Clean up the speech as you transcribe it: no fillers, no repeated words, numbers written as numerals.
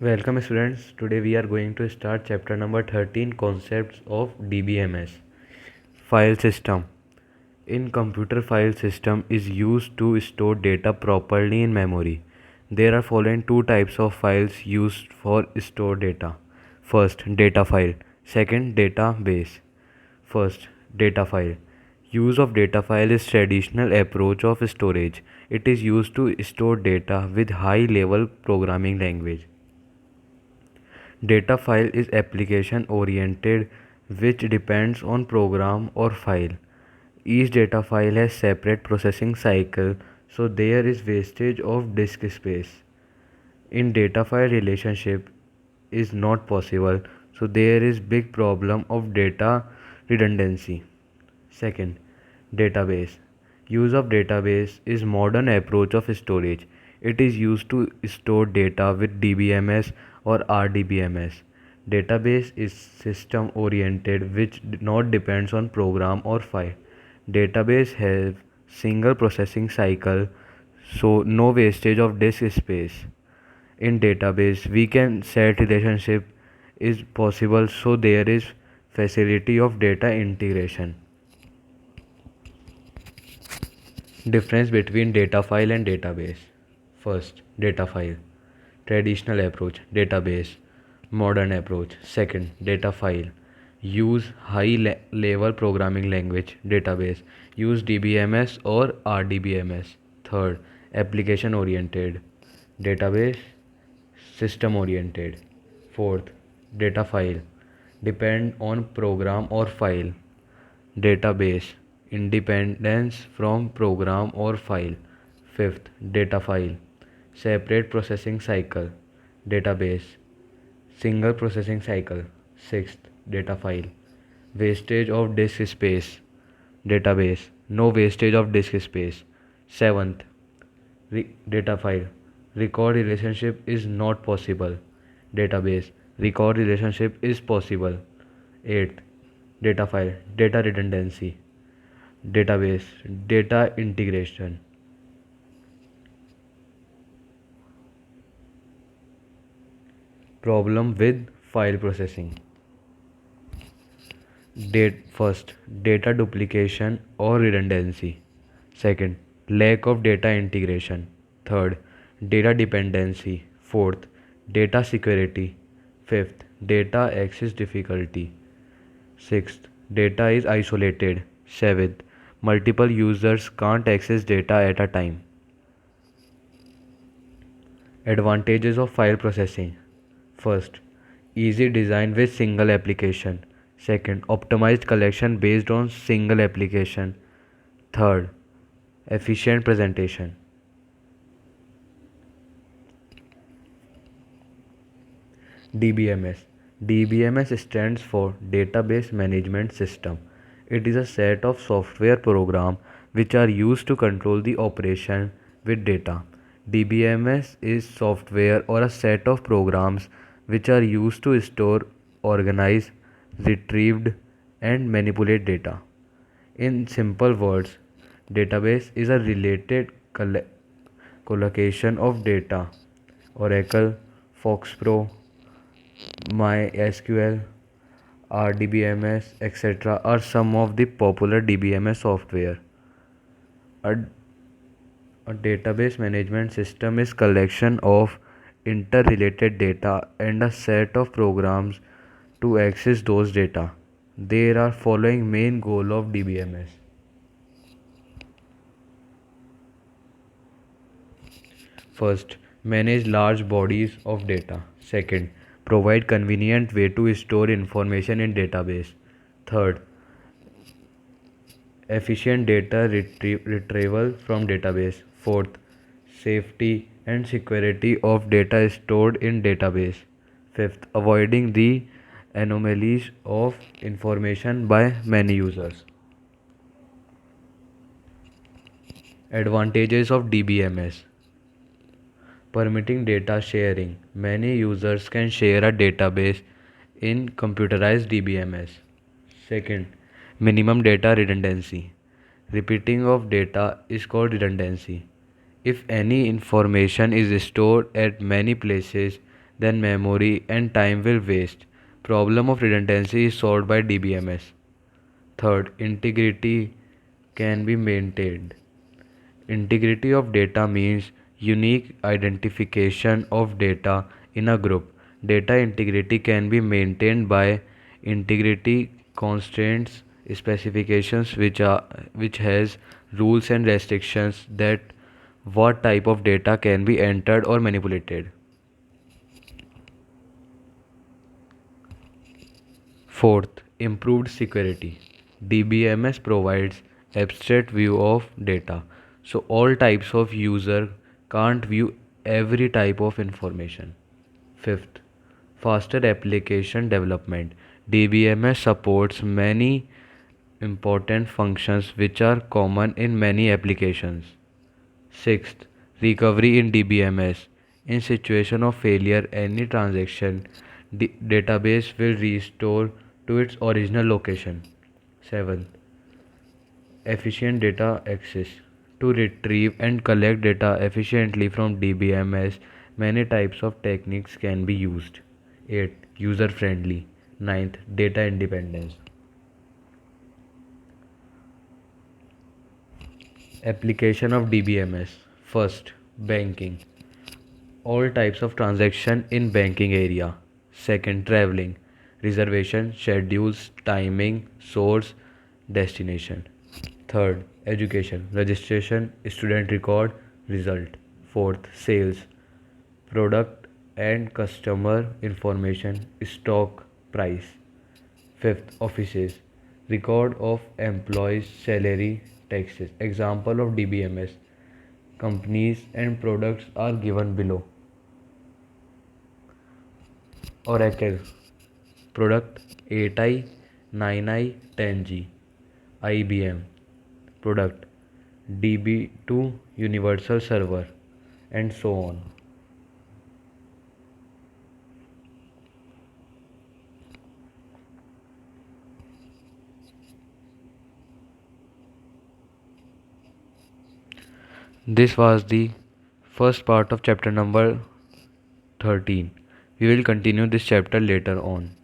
Welcome students. Today we are going to start chapter number 13, concepts of DBMS. File system. In computer, file system is used to store data properly in memory. There are following two types of files used for store data. First, data file. Second, database. First, data file. Use of data file is traditional approach of storage. It is used to store data with high level programming language. Data file is application oriented, which depends on program or file. Each data file has separate processing cycle, so there is wastage of disk space. In data file relationship is not possible, so there is big problem of data redundancy. Second, database. Use of database is modern approach of storage. It is used to store data with DBMS or RDBMS. Database is system oriented, which not depends on program or file. Database have single processing cycle, so no wastage of disk space. In database we can set relationship is possible, so there is facility of data integration. Difference between data file and database. First, data file. Traditional approach. Database. Modern approach. Second, data file. Use high level programming language. Database. Use DBMS or RDBMS. Third, application oriented. Database. System oriented. Fourth, data file. Depend on program or file. Database. Independence from program or file. Fifth, data file. Separate processing cycle. Database. Single processing cycle. Sixth, data file. Wastage of disk space. Database. No wastage of disk space. Seventh, data file. Record relationship is not possible. Database. Record relationship is possible. Eighth, data file. Data redundancy. Database. Data integration. Problem with file processing. First, data duplication or redundancy. Second, lack of data integration. Third, data dependency. Fourth, data security. Fifth, data access difficulty. Sixth, data is isolated. Seventh, multiple users can't access data at a time. Advantages of file processing. First, easy design with single application. Second, optimized collection based on single application. Third, efficient presentation. DBMS. DBMS stands for Database Management System. It is a set of software programs which are used to control the operation with data. DBMS is software or a set of programs which are used to store, organize, retrieve, and manipulate data. In simple words, database is a related collocation of data. Oracle, FoxPro, MySQL, RDBMS, etc. are some of the popular DBMS software. A, a database management system is collection of interrelated data and a set of programs to access those data. There are following main goal of DBMS. First, manage large bodies of data. Second, provide convenient way to store information in database. Third, efficient data retrieval from database. Fourth, safety and security of data stored in database. Fifth, avoiding the anomalies of information by many users. Advantages of DBMS. Permitting data sharing. Many users can share a database in computerized DBMS. Second, minimum data redundancy. Repeating of data is called redundancy. If any information is stored at many places, then memory and time will waste. Problem of redundancy is solved by DBMS. Third, integrity can be maintained. Integrity of data means unique identification of data in a group. Data integrity can be maintained by integrity constraints specifications which has rules and restrictions that what type of data can be entered or manipulated. Fourth, improved security. DBMS provides abstract view of data. So all types of user can't view every type of information. Fifth, faster application development. DBMS supports many important functions which are common in many applications. Sixth, recovery in DBMS. In situation of failure, any transaction database will restore to its original location. Seventh, efficient data access. To retrieve and collect data efficiently from DBMS, many types of techniques can be used. 8. User friendly. Ninth, data independence. Application of DBMS. First, banking. All types of transaction in banking area. Second, traveling. Reservation, schedules, timing, source, destination. Third, education. Registration, student record, result. Fourth, sales. Product and customer information, stock, price. Fifth, offices. Record of employees' salary, taxes. Example of DBMS. Companies and products are given below. Oracle. Product 8i, 9i, 10G. IBM. Product DB2 Universal Server, and so on. This was the first part of chapter number 13. We will continue this chapter later on.